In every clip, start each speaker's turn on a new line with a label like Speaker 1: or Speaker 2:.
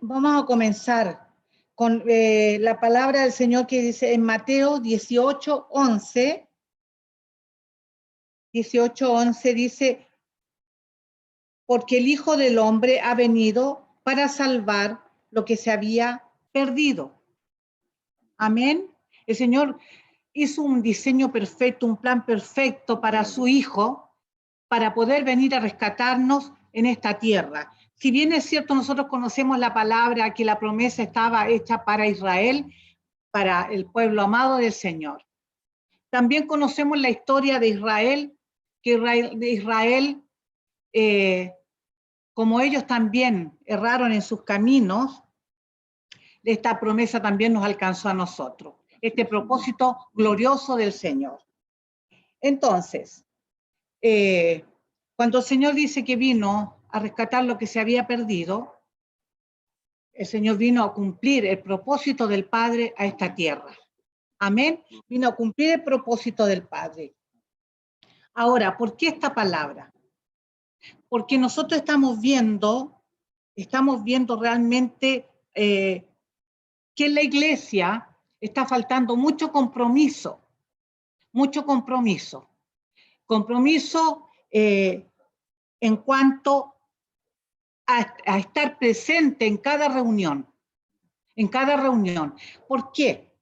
Speaker 1: Vamos a comenzar con la palabra del Señor que dice en Mateo 18:11. 18:11 dice, porque el Hijo del Hombre ha venido para salvar lo que se había perdido. Amén. El Señor hizo un diseño perfecto, un plan perfecto para su Hijo, para poder venir a rescatarnos en esta tierra. Si bien es cierto, nosotros conocemos la palabra que la promesa estaba hecha para Israel, para el pueblo amado del Señor. También conocemos la historia de Israel, como ellos también erraron en sus caminos, esta promesa también nos alcanzó a nosotros, este propósito glorioso del Señor. Entonces, cuando el Señor dice que vino a rescatar lo que se había perdido, el Señor vino a cumplir el propósito del Padre a esta tierra. Amén. Vino a cumplir el propósito del Padre. Ahora, ¿por qué esta palabra? Porque nosotros estamos viendo realmente que en la iglesia está faltando mucho compromiso. Compromiso en cuanto a estar presente en cada reunión. ¿Por qué?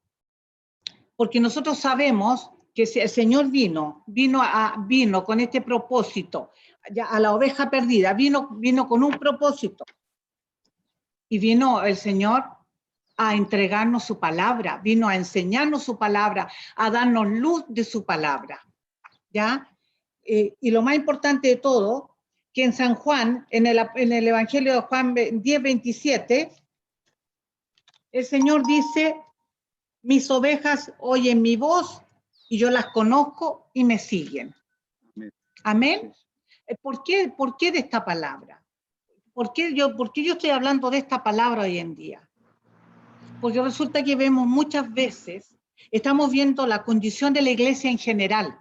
Speaker 1: Porque nosotros sabemos que si el Señor vino con este propósito, ya a la oveja perdida, vino con un propósito. Y vino el Señor a entregarnos su palabra, vino a enseñarnos su palabra, a darnos luz de su palabra. ¿Ya? Y lo más importante de todo, que en San Juan, en el Evangelio de Juan 10:27, el Señor dice, mis ovejas oyen mi voz y yo las conozco y me siguen. Amén. ¿Por qué de esta palabra? ¿Por qué yo estoy hablando de esta palabra hoy en día? Porque resulta que vemos muchas veces, estamos viendo la condición de la iglesia en general.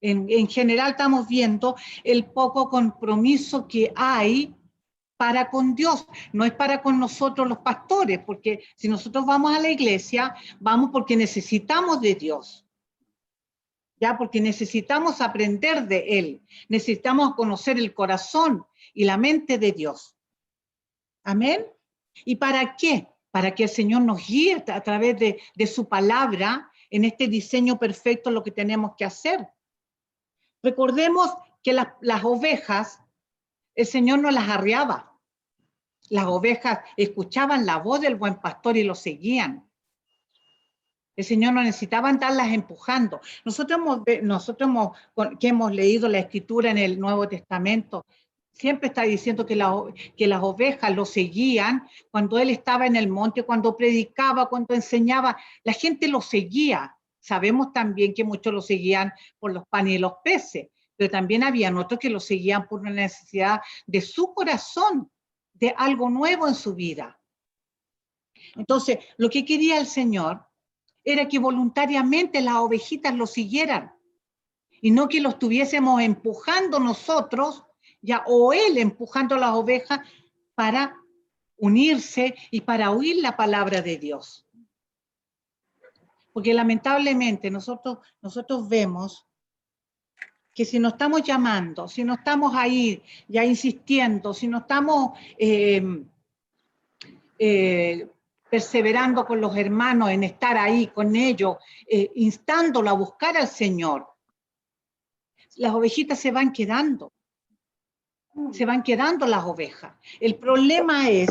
Speaker 1: En general estamos viendo el poco compromiso que hay para con Dios, no es para con nosotros los pastores, porque si nosotros vamos a la iglesia, vamos porque necesitamos de Dios, ya porque necesitamos aprender de Él, necesitamos conocer el corazón y la mente de Dios. Amén. ¿Y para qué? Para que el Señor nos guíe a través de su palabra en este diseño perfecto lo que tenemos que hacer. Recordemos que las ovejas, el Señor no las arriaba. Las ovejas escuchaban la voz del buen pastor y lo seguían. El Señor no necesitaba andarlas empujando. Nosotros que hemos leído la Escritura en el Nuevo Testamento, siempre está diciendo que las ovejas lo seguían cuando Él estaba en el monte, cuando predicaba, cuando enseñaba. La gente lo seguía. Sabemos también que muchos lo seguían por los panes y los peces, pero también habían otros que lo seguían por una necesidad de su corazón, de algo nuevo en su vida. Entonces, lo que quería el Señor era que voluntariamente las ovejitas lo siguieran y no que lo estuviésemos empujando nosotros, ya, o Él empujando a las ovejas para unirse y para oír la palabra de Dios. Porque lamentablemente nosotros vemos que si no estamos llamando, si no estamos ahí ya insistiendo, si no estamos perseverando con los hermanos en estar ahí con ellos, instándolo a buscar al Señor, las ovejitas se van quedando las ovejas. El problema es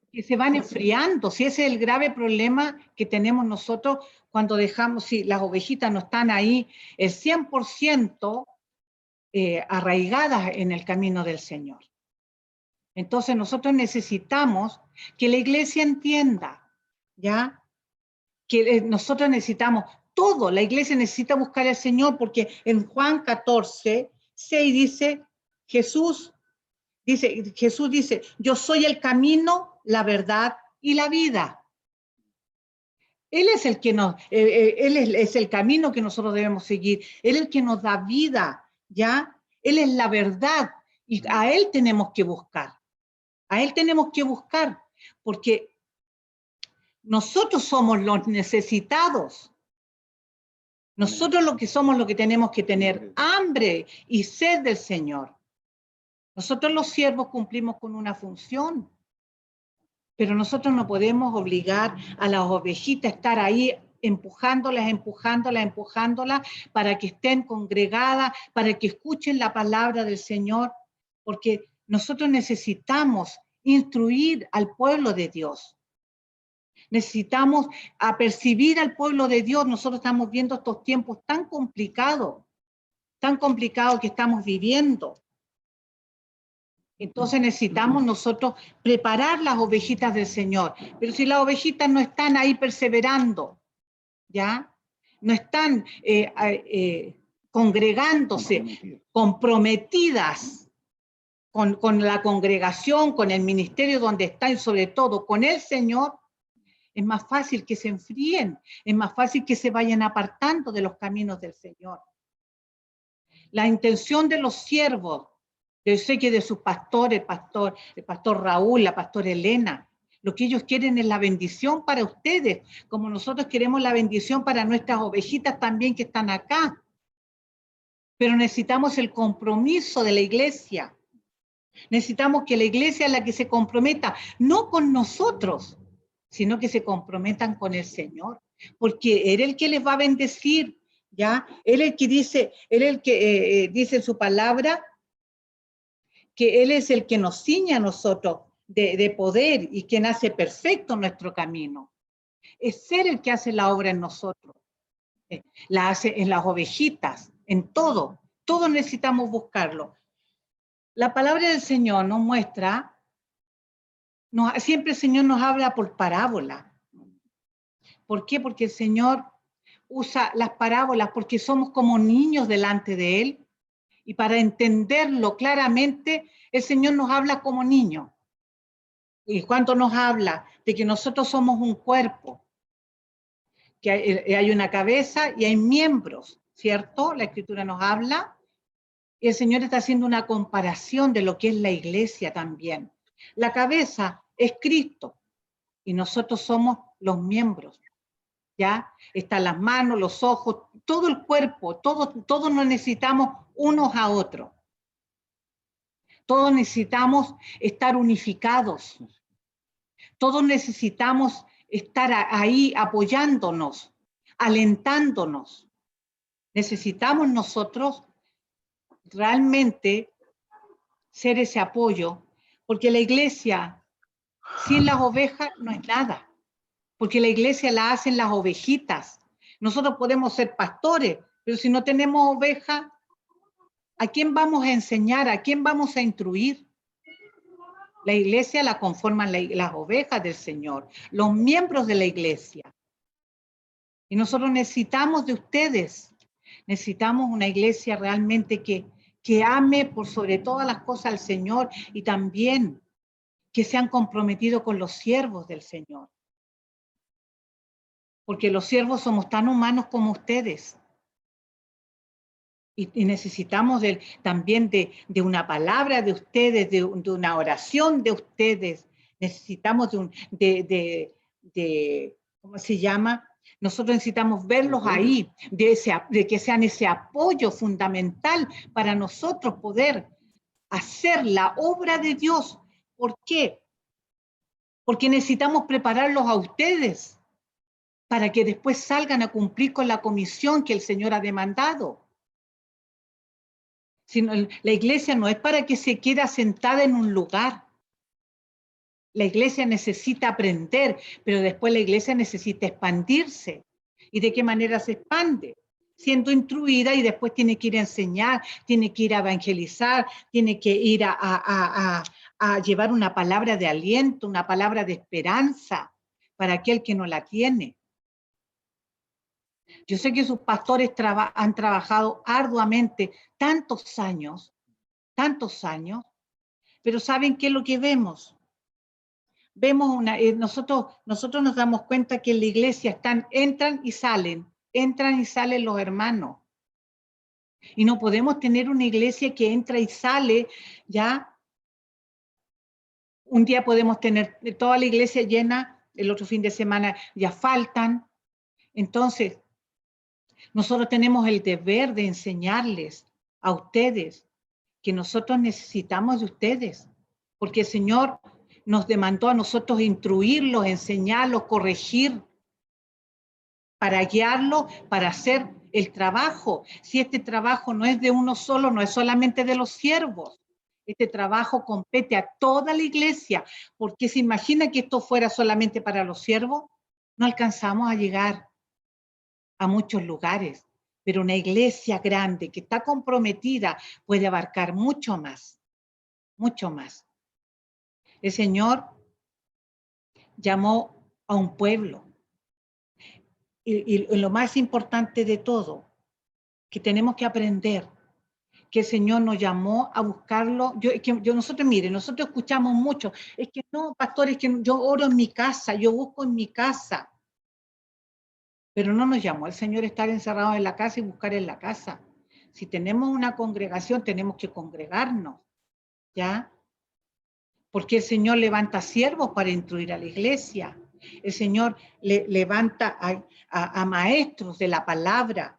Speaker 1: que se van enfriando, si ese es el grave problema que tenemos nosotros cuando dejamos, si las ovejitas no están ahí, el 100% arraigadas en el camino del Señor. Entonces nosotros necesitamos que la iglesia entienda, ¿ya? Que nosotros necesitamos todo, la iglesia necesita buscar al Señor, porque en Juan 14:6 dice, Jesús dice, yo soy el camino, la verdad y la vida. Él es el que Él es el camino que nosotros debemos seguir, Él es el que nos da vida, ¿ya? Él es la verdad y a Él tenemos que buscar. A Él tenemos que buscar, porque nosotros somos los necesitados. Nosotros lo que somos, lo que tenemos que tener hambre y sed del Señor. Nosotros los siervos cumplimos con una función, pero nosotros no podemos obligar a las ovejitas a estar ahí empujándolas, empujándolas, empujándolas para que estén congregadas, para que escuchen la palabra del Señor, porque nosotros necesitamos instruir al pueblo de Dios. Necesitamos apercibir al pueblo de Dios. Nosotros estamos viendo estos tiempos tan complicados que estamos viviendo. Entonces necesitamos nosotros preparar las ovejitas del Señor. Pero si las ovejitas no están ahí perseverando, ¿ya? No están congregándose, comprometidas con la congregación, con el ministerio donde están, y sobre todo con el Señor, es más fácil que se enfríen, es más fácil que se vayan apartando de los caminos del Señor. La intención de los siervos, yo sé que de sus pastores, el pastor Raúl, la pastora Elena, lo que ellos quieren es la bendición para ustedes, como nosotros queremos la bendición para nuestras ovejitas también que están acá. Pero necesitamos el compromiso de la iglesia. Necesitamos que la iglesia es la que se comprometa, no con nosotros, sino que se comprometan con el Señor, porque Él es el que les va a bendecir, ¿ya? Él es el que dice, Él es el que dice en su palabra, que Él es el que nos ciñe a nosotros de poder y quien hace perfecto nuestro camino. Es Él el que hace la obra en nosotros, la hace en las ovejitas, en todo. Todos necesitamos buscarlo. La palabra del Señor nos muestra, siempre el Señor nos habla por parábola. ¿Por qué? Porque el Señor usa las parábolas porque somos como niños delante de Él. Y para entenderlo claramente, el Señor nos habla como niños. Y cuando nos habla de que nosotros somos un cuerpo, que hay una cabeza y hay miembros, ¿cierto? La Escritura nos habla. Y el Señor está haciendo una comparación de lo que es la iglesia también. La cabeza es Cristo y nosotros somos los miembros, ¿ya? Están las manos, los ojos, todo el cuerpo, todos nos necesitamos unos a otros. Todos necesitamos estar unificados. Todos necesitamos estar ahí apoyándonos, alentándonos. Necesitamos nosotros realmente ser ese apoyo, porque la iglesia sin las ovejas no es nada, porque la iglesia la hacen las ovejitas. Nosotros podemos ser pastores, pero si no tenemos ovejas, ¿a quién vamos a enseñar? ¿A quién vamos a instruir? La iglesia la conforman las ovejas del Señor, los miembros de la iglesia. Y nosotros necesitamos de ustedes, necesitamos una iglesia realmente que ame por sobre todas las cosas al Señor y también que se han comprometido con los siervos del Señor. Porque los siervos somos tan humanos como ustedes. Y necesitamos también de una palabra de ustedes, de una oración de ustedes. Necesitamos ¿cómo se llama? Nosotros necesitamos verlos ahí, de que sean ese apoyo fundamental para nosotros poder hacer la obra de Dios. ¿Por qué? Porque necesitamos prepararlos a ustedes para que después salgan a cumplir con la comisión que el Señor ha demandado. Sino, la iglesia no es para que se quede sentada en un lugar. La iglesia necesita aprender, pero después la iglesia necesita expandirse. ¿Y de qué manera se expande? Siendo instruida y después tiene que ir a enseñar, tiene que ir a evangelizar, tiene que ir a llevar una palabra de aliento, una palabra de esperanza para aquel que no la tiene. Yo sé que sus pastores han trabajado arduamente tantos años, pero ¿saben qué es lo que vemos? Vemos nosotros nos damos cuenta que en la iglesia entran y salen los hermanos. Y no podemos tener una iglesia que entra y sale ya Un día podemos tener toda la iglesia llena, el otro fin de semana ya faltan. Entonces, nosotros tenemos el deber de enseñarles a ustedes que nosotros necesitamos de ustedes, porque el Señor nos demandó a nosotros instruirlos, enseñarlos, corregir, para guiarlos, para hacer el trabajo. Si este trabajo no es de uno solo, no es solamente de los siervos. Este trabajo compete a toda la iglesia, porque se imagina que esto fuera solamente para los siervos, no alcanzamos a llegar a muchos lugares, pero una iglesia grande que está comprometida puede abarcar mucho más, mucho más. El Señor llamó a un pueblo y lo más importante de todo, que tenemos que aprender, que el Señor nos llamó a buscarlo. Nosotros, miren, nosotros escuchamos mucho, es que no, pastor, es que yo oro en mi casa, yo busco en mi casa, pero no nos llamó el Señor a estar encerrados en la casa y buscar en la casa. Si tenemos una congregación, tenemos que congregarnos, ¿ya? Porque el Señor levanta siervos para instruir a la iglesia. El Señor levanta a maestros de la palabra.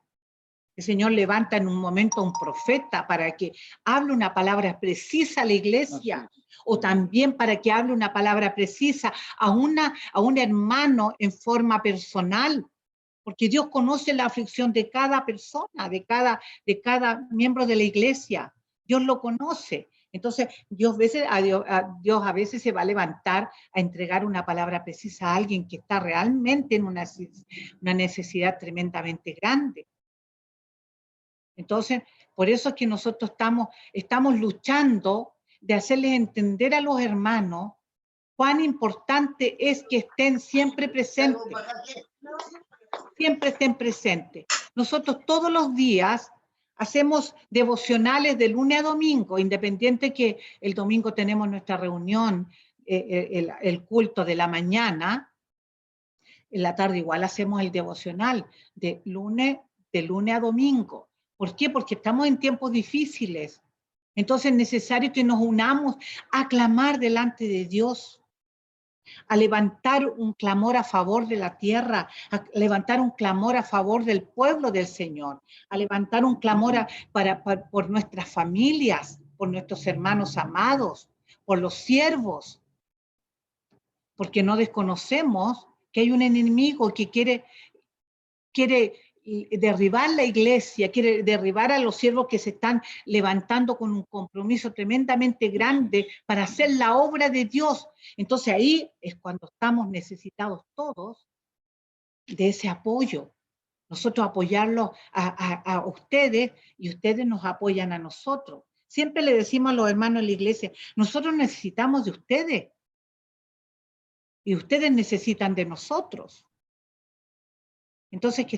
Speaker 1: El Señor levanta en un momento a un profeta para que hable una palabra precisa a la iglesia, o también para que hable una palabra precisa a un hermano en forma personal, porque Dios conoce la aflicción de cada persona, de cada miembro de la iglesia. Dios lo conoce. Entonces, Dios a veces se va a levantar a entregar una palabra precisa a alguien que está realmente en una necesidad tremendamente grande. Entonces, por eso es que nosotros estamos luchando de hacerles entender a los hermanos cuán importante es que estén siempre presentes. Siempre estén presentes. Nosotros todos los días hacemos devocionales de lunes a domingo, independiente que el domingo tenemos nuestra reunión, el culto de la mañana, en la tarde igual hacemos el devocional de lunes a domingo. ¿Por qué? Porque estamos en tiempos difíciles. Entonces es necesario que nos unamos a clamar delante de Dios, a levantar un clamor a favor de la tierra, a levantar un clamor a favor del pueblo del Señor, a levantar un clamor por nuestras familias, por nuestros hermanos amados, por los siervos, porque no desconocemos que hay un enemigo que quiere derribar la iglesia, quiere derribar a los siervos que se están levantando con un compromiso tremendamente grande para hacer la obra de Dios. Entonces ahí es cuando estamos necesitados todos de ese apoyo. Nosotros apoyarlos a ustedes y ustedes nos apoyan a nosotros. Siempre le decimos a los hermanos de la iglesia, nosotros necesitamos de ustedes y ustedes necesitan de nosotros. Entonces hay que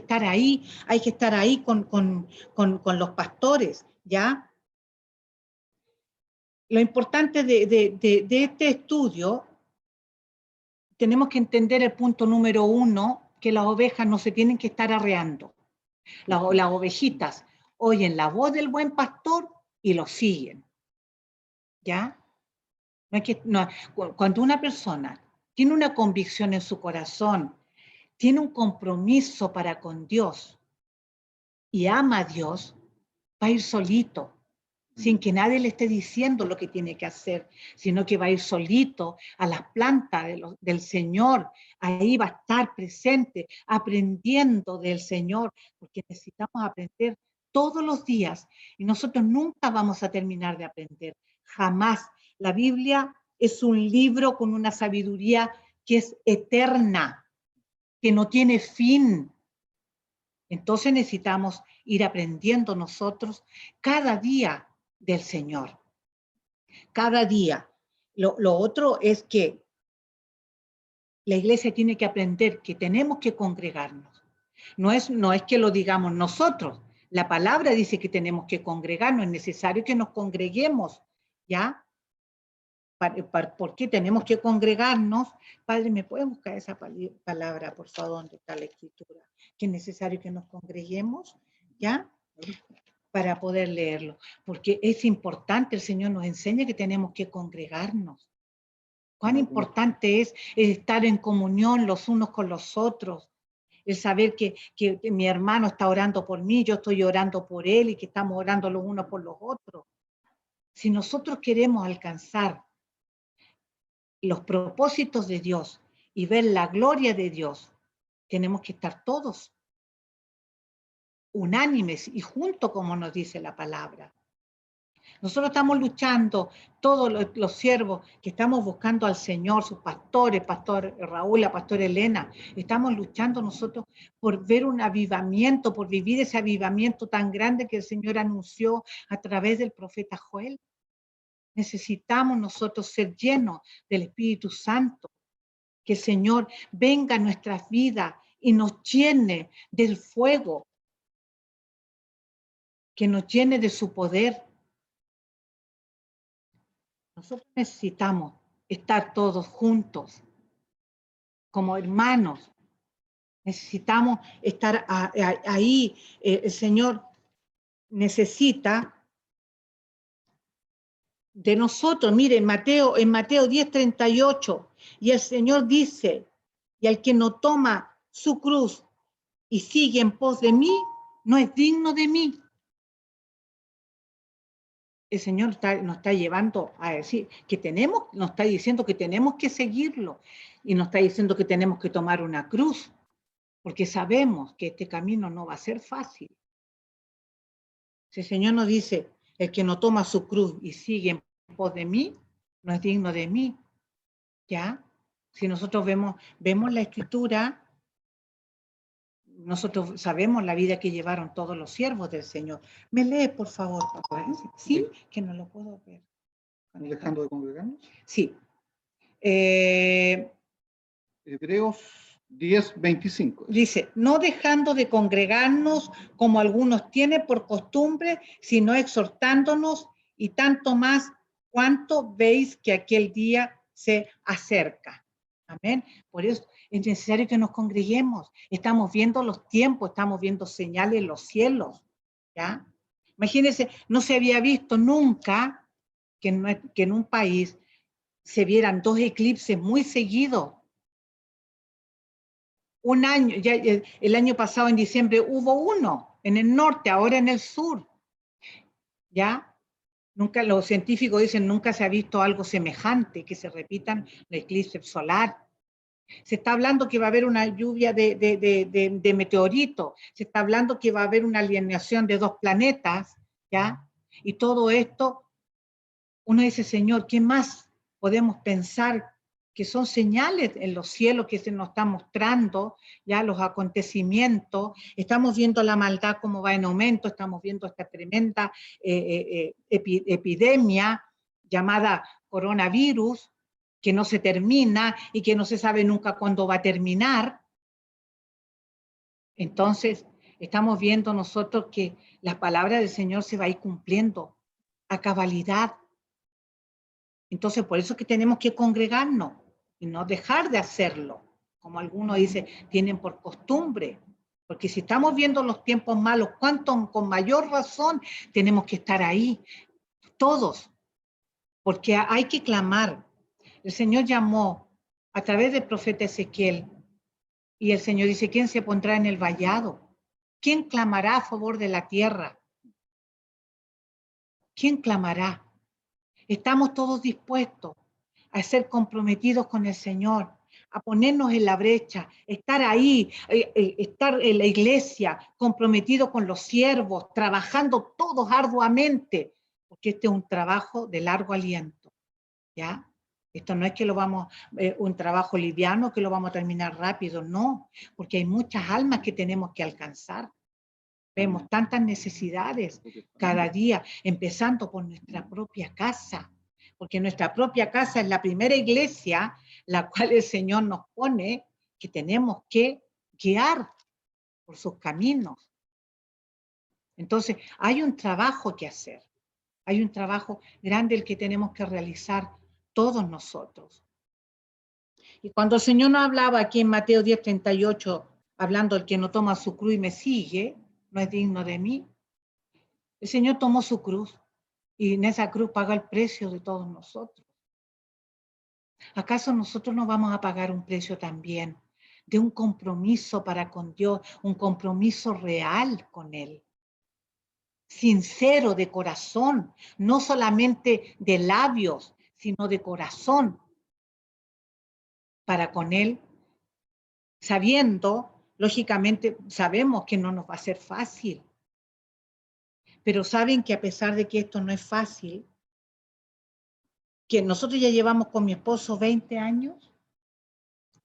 Speaker 1: estar ahí con los pastores, ¿ya? Lo importante de este estudio, tenemos que entender el punto número 1, que las ovejas no se tienen que estar arreando. Las ovejitas oyen la voz del buen pastor y lo siguen, ¿ya? Cuando una persona tiene una convicción en su corazón, tiene un compromiso para con Dios y ama a Dios, va a ir solito, sin que nadie le esté diciendo lo que tiene que hacer, sino que va a ir solito a las plantas del Señor. Ahí va a estar presente, aprendiendo del Señor, porque necesitamos aprender todos los días y nosotros nunca vamos a terminar de aprender, jamás. La Biblia es un libro con una sabiduría que es eterna, que no tiene fin. Entonces necesitamos ir aprendiendo nosotros cada día del Señor. Cada día. Lo otro es que la iglesia tiene que aprender que tenemos que congregarnos. No es que lo digamos nosotros. La palabra dice que tenemos que congregarnos. Es necesario que nos congreguemos, ¿ya? ¿Por qué tenemos que congregarnos? Padre, ¿me puede buscar esa palabra, por favor, donde está la escritura? Que es necesario que nos congreguemos, ¿ya? Para poder leerlo, porque es importante, el Señor nos enseña que tenemos que congregarnos. Cuán importante es estar en comunión los unos con los otros. El saber que mi hermano está orando por mí, yo estoy orando por él y que estamos orando los unos por los otros. Si nosotros queremos alcanzar los propósitos de Dios y ver la gloria de Dios, tenemos que estar todos unánimes y juntos, como nos dice la palabra. Nosotros estamos luchando, todos los siervos que estamos buscando al Señor, sus pastores, pastor Raúl, la pastora Elena, estamos luchando nosotros por ver un avivamiento, por vivir ese avivamiento tan grande que el Señor anunció a través del profeta Joel. Necesitamos nosotros ser llenos del Espíritu Santo, que el Señor venga a nuestras vidas y nos llene del fuego, que nos llene de su poder. Nosotros necesitamos estar todos juntos, como hermanos. Necesitamos estar ahí. El Señor necesita de nosotros. Mire, en Mateo 10:38, y el Señor dice, y al que no toma su cruz y sigue en pos de mí, no es digno de mí. El Señor nos está llevando a decir que nos está diciendo que tenemos que seguirlo y nos está diciendo que tenemos que tomar una cruz, porque sabemos que este camino no va a ser fácil. Si el Señor nos dice, el que no toma su cruz y sigue en pos de mí, no es digno de mí, ¿ya? Si nosotros vemos la Escritura, nosotros sabemos la vida que llevaron todos los siervos del Señor. ¿Me lee, por favor? Sí, que no lo puedo ver.
Speaker 2: ¿Dejando de congregarnos?
Speaker 1: Sí.
Speaker 2: Hebreos 10:25.
Speaker 1: Dice, no dejando de congregarnos como algunos tienen por costumbre, sino exhortándonos, y tanto más cuanto veis que aquel día se acerca. Amén. Por eso es necesario que nos congreguemos. Estamos viendo los tiempos, estamos viendo señales en los cielos. ¿Ya? Imagínense, no se había visto nunca que en un país se vieran 2 eclipses muy seguidos. Un año, ya el año pasado en diciembre hubo uno en el norte, ahora en el sur. ¿Ya? Nunca, los científicos dicen, nunca se ha visto algo semejante, que se repitan los eclipses solar. Se está hablando que va a haber una lluvia de meteoritos, se está hablando que va a haber una alineación de 2 planetas, ¿ya? Y todo esto, uno dice, Señor, ¿qué más podemos pensar que son señales en los cielos que se nos están mostrando, ya los acontecimientos? Estamos viendo la maldad como va en aumento, estamos viendo esta tremenda epidemia llamada coronavirus, que no se termina y que no se sabe nunca cuándo va a terminar. Entonces, estamos viendo nosotros que la palabra del Señor se va a ir cumpliendo a cabalidad. Entonces, por eso es que tenemos que congregarnos y no dejar de hacerlo. Como algunos dicen, tienen por costumbre. Porque si estamos viendo los tiempos malos, cuánto con mayor razón tenemos que estar ahí, todos. Porque hay que clamar. El Señor llamó a través del profeta Ezequiel, y el Señor dice, ¿quién se pondrá en el vallado? ¿Quién clamará a favor de la tierra? ¿Quién clamará? Estamos todos dispuestos a ser comprometidos con el Señor, a ponernos en la brecha, estar ahí, estar en la iglesia, comprometidos con los siervos, trabajando todos arduamente, porque este es un trabajo de largo aliento, ¿ya? Esto no es que un trabajo liviano que lo vamos a terminar rápido, no, porque hay muchas almas que tenemos que alcanzar. Vemos tantas necesidades cada día, empezando por nuestra propia casa, porque nuestra propia casa es la primera iglesia, la cual el Señor nos pone, que tenemos que guiar por sus caminos. Entonces, hay un trabajo que hacer, hay un trabajo grande el que tenemos que realizar todos nosotros. Y cuando el Señor nos hablaba aquí en Mateo 10:38, hablando el que no toma su cruz y me sigue, no es digno de mí. El Señor tomó su cruz y en esa cruz pagó el precio de todos nosotros. ¿Acaso nosotros no vamos a pagar un precio también de un compromiso para con Dios, un compromiso real con Él? Sincero, de corazón, no solamente de labios, sino de corazón para con Él, sabiendo, lógicamente, sabemos que no nos va a ser fácil, pero saben que a pesar de que esto no es fácil, que nosotros ya llevamos con mi esposo 20 años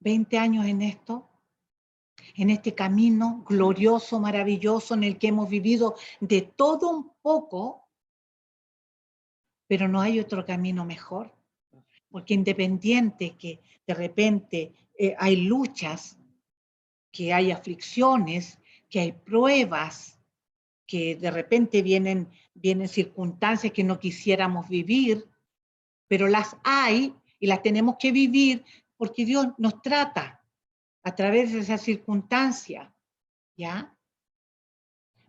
Speaker 1: en esto, en este camino glorioso, maravilloso, en el que hemos vivido de todo un poco, pero no hay otro camino mejor. Porque independiente que de repente hay luchas, que hay aflicciones, que hay pruebas, que de repente vienen circunstancias que no quisiéramos vivir, pero las hay y las tenemos que vivir porque Dios nos trata a través de esas circunstancias, ¿ya?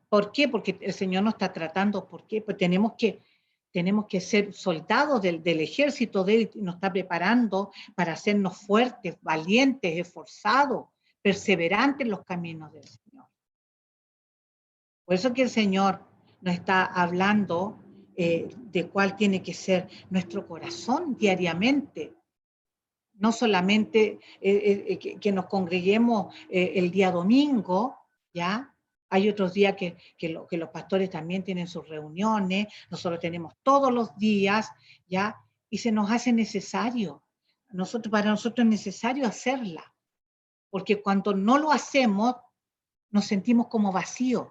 Speaker 1: ¿Por qué? Porque el Señor nos está tratando. ¿Por qué? Pues tenemos que ser soldados del ejército de Él, y nos está preparando para hacernos fuertes, valientes, esforzados, perseverantes en los caminos del Señor. Por eso que el Señor nos está hablando de cuál tiene que ser nuestro corazón diariamente. No solamente que nos congreguemos el día domingo, ¿ya? Hay otros días que los pastores también tienen sus reuniones, nosotros tenemos todos los días, ¿ya? Y se nos hace necesario. Para nosotros es necesario hacerla, porque cuando no lo hacemos, nos sentimos como vacíos,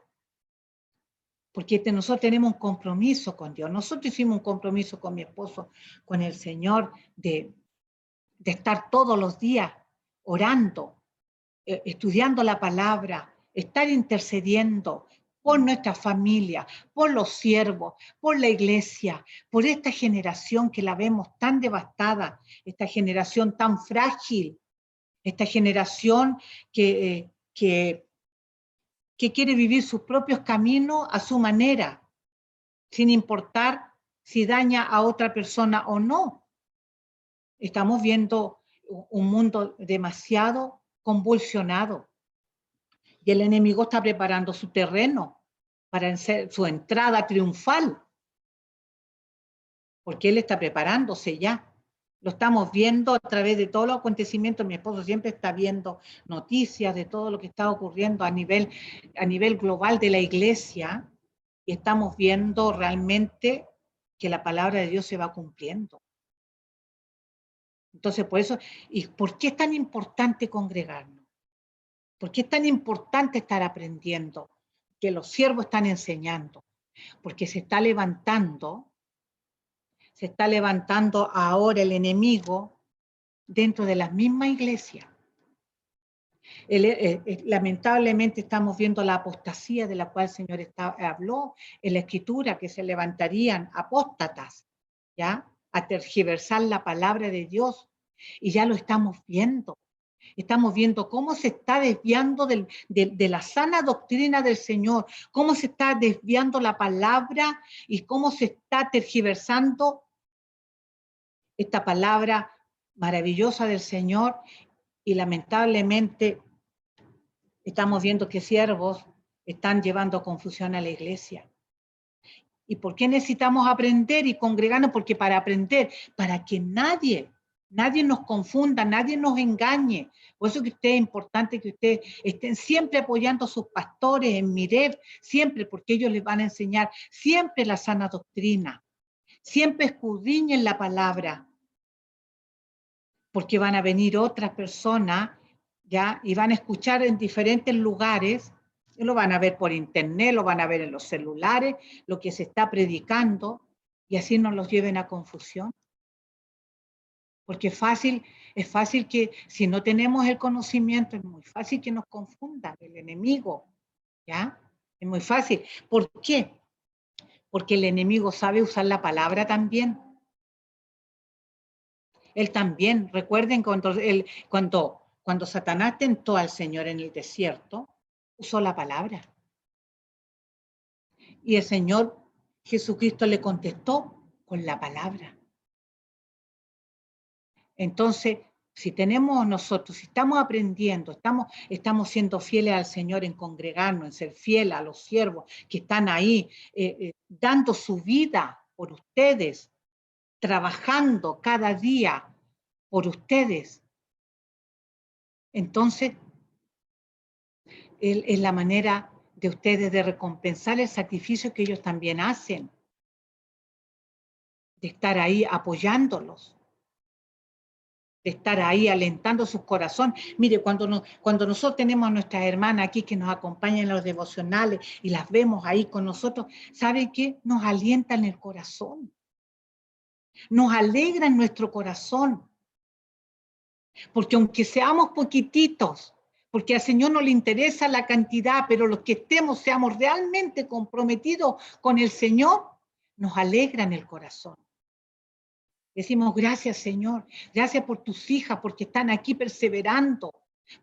Speaker 1: porque nosotros tenemos un compromiso con Dios. Nosotros hicimos un compromiso con mi esposo, con el Señor, de estar todos los días orando, estudiando la palabra, estar intercediendo por nuestra familia, por los siervos, por la iglesia, por esta generación que la vemos tan devastada, esta generación tan frágil, esta generación que quiere vivir sus propios caminos a su manera, sin importar si daña a otra persona o no. Estamos viendo un mundo demasiado convulsionado y el enemigo está preparando su terreno para hacer su entrada triunfal, porque él está preparándose ya. Lo estamos viendo a través de todos los acontecimientos. Mi esposo siempre está viendo noticias de todo lo que está ocurriendo a nivel global de la iglesia, y estamos viendo realmente que la palabra de Dios se va cumpliendo. Entonces, por eso, ¿y por qué es tan importante congregarnos? ¿Por qué es tan importante estar aprendiendo? Que los siervos están enseñando, porque se está levantando ahora el enemigo dentro de las mismas iglesias. Lamentablemente estamos viendo la apostasía de la cual el Señor habló en la Escritura, que se levantarían apóstatas, ¿ya? A tergiversar la palabra de Dios, y ya lo estamos viendo. Estamos viendo cómo se está desviando de la sana doctrina del Señor, cómo se está desviando la palabra y cómo se está tergiversando esta palabra maravillosa del Señor, y lamentablemente estamos viendo que siervos están llevando confusión a la iglesia. ¿Y por qué necesitamos aprender y congregarnos? Porque para aprender, para que nadie nos confunda, nadie nos engañe. Por eso que es importante que ustedes estén siempre apoyando a sus pastores en Mirev, siempre, porque ellos les van a enseñar siempre la sana doctrina. Siempre escudriñen la palabra, porque van a venir otras personas, ¿ya? Y van a escuchar en diferentes lugares, lo van a ver por internet, lo van a ver en los celulares, lo que se está predicando, y así no los lleven a confusión. Porque es fácil que si no tenemos el conocimiento, es muy fácil que nos confunda el enemigo, ¿ya? Es muy fácil. ¿Por qué? Porque el enemigo sabe usar la palabra también. Él también, recuerden cuando Satanás tentó al Señor en el desierto, usó la palabra. Y el Señor Jesucristo le contestó con la palabra. Entonces, si tenemos nosotros, si estamos aprendiendo, estamos siendo fieles al Señor en congregarnos, en ser fieles a los siervos que están ahí, dando su vida por ustedes, trabajando cada día por ustedes, entonces es la manera de ustedes de recompensar el sacrificio que ellos también hacen, de estar ahí apoyándolos, de estar ahí alentando sus corazones. Mire, cuando nosotros tenemos a nuestras hermanas aquí que nos acompañan en los devocionales y las vemos ahí con nosotros, ¿sabe qué? Nos alientan el corazón, nos alegran nuestro corazón, porque aunque seamos poquititos, porque al Señor no le interesa la cantidad, pero los que estemos, seamos realmente comprometidos con el Señor, nos alegran el corazón. Decimos, gracias Señor, gracias por tus hijas, porque están aquí perseverando,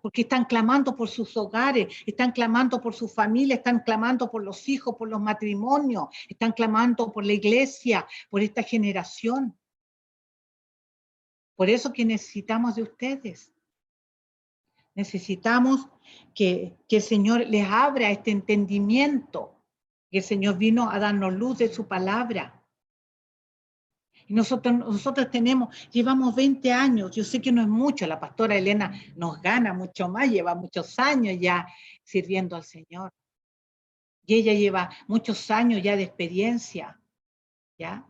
Speaker 1: porque están clamando por sus hogares, están clamando por su familia, están clamando por los hijos, por los matrimonios, están clamando por la iglesia, por esta generación. Por eso que necesitamos de ustedes. Necesitamos que el Señor les abra este entendimiento, que el Señor vino a darnos luz de su palabra. Y nosotros llevamos 20 años, yo sé que no es mucho, la pastora Elena nos gana mucho más, lleva muchos años ya sirviendo al Señor. Y ella lleva muchos años ya de experiencia, ¿ya?